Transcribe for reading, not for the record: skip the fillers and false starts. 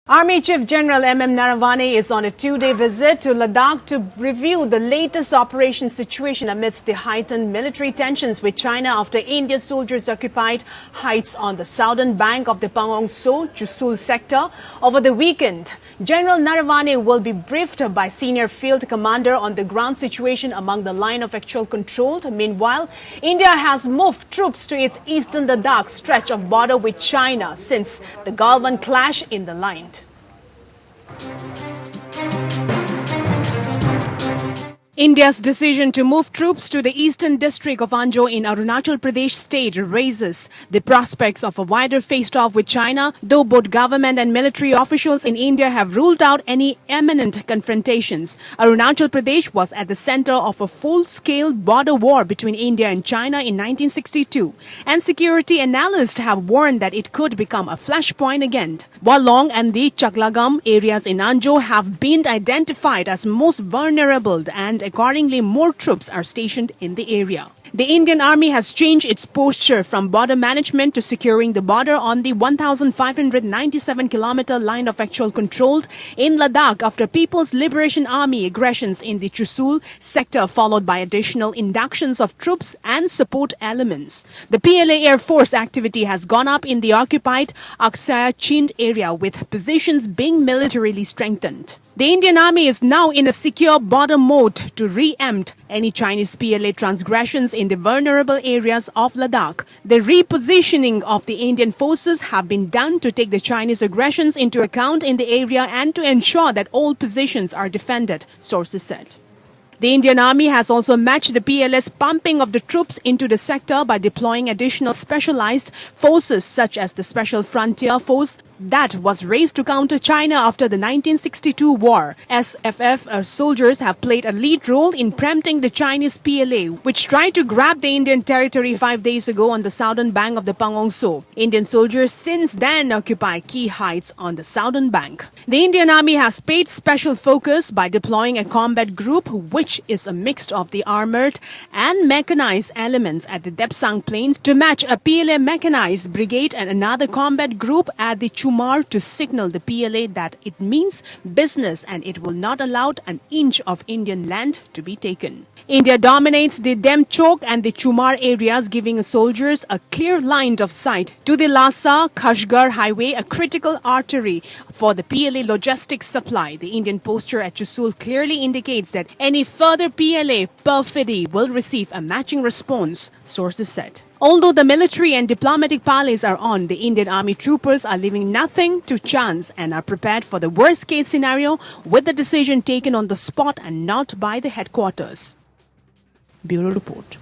Army Chief General M.M. Naravane is on a two-day visit to Ladakh to review the latest operation situation amidst the heightened military tensions with China after India's soldiers occupied heights on the southern bank of the Pangong So, Chushul sector over the weekend. General Naravane will be briefed by senior field commander on the ground situation among the line of actual control. Meanwhile, India has moved troops to its eastern Ladakh stretch of border with China since the Galwan clash in the line. India's decision to move troops to the eastern district of Anjo in Arunachal Pradesh state raises the prospects of a wider face-off with China, though both government and military officials in India have ruled out any imminent confrontations. Arunachal Pradesh was at the center of a full-scale border war between India and China in 1962, and security analysts have warned that it could become a flashpoint again. Walong and the Chaklagam areas in Anjo have been identified as most vulnerable, and accordingly, more troops are stationed in the area. The Indian Army has changed its posture from border management to securing the border on the 1,597-kilometer line of actual control in Ladakh after People's Liberation Army aggressions in the Chushul sector, followed by additional inductions of troops and support elements. The PLA Air Force activity has gone up in the occupied Aksaya Chind area, with positions being militarily strengthened. The Indian Army is now in a secure border mode to re-empt any Chinese PLA transgressions in the vulnerable areas of Ladakh. The repositioning of the Indian forces have been done to take the Chinese aggressions into account in the area and to ensure that all positions are defended, sources said. The Indian Army has also matched the PLA's pumping of the troops into the sector by deploying additional specialized forces such as the Special Frontier Force that was raised to counter China after the 1962 war. SFF soldiers have played a lead role in preempting the Chinese PLA, which tried to grab the Indian territory 5 days ago on the southern bank of the Pangong So. Indian soldiers since then occupy key heights on the southern bank. The Indian Army has paid special focus by deploying a combat group, which is a mix of the armored and mechanized elements at the Depsang Plains to match a PLA mechanized brigade and another combat group at the Chumar to signal the PLA that it means business and it will not allow an inch of Indian land to be taken. India dominates the Demchok and the Chumar areas, giving soldiers a clear line of sight to the Lhasa-Kashgar highway, a critical artery for the PLA logistics supply. The Indian posture at Chushul clearly indicates that any further PLA perfidy will receive a matching response, sources said. Although the military and diplomatic parleys are on, the Indian Army troopers are leaving nothing to chance and are prepared for the worst-case scenario, with the decision taken on the spot and not by the headquarters. Bureau Report.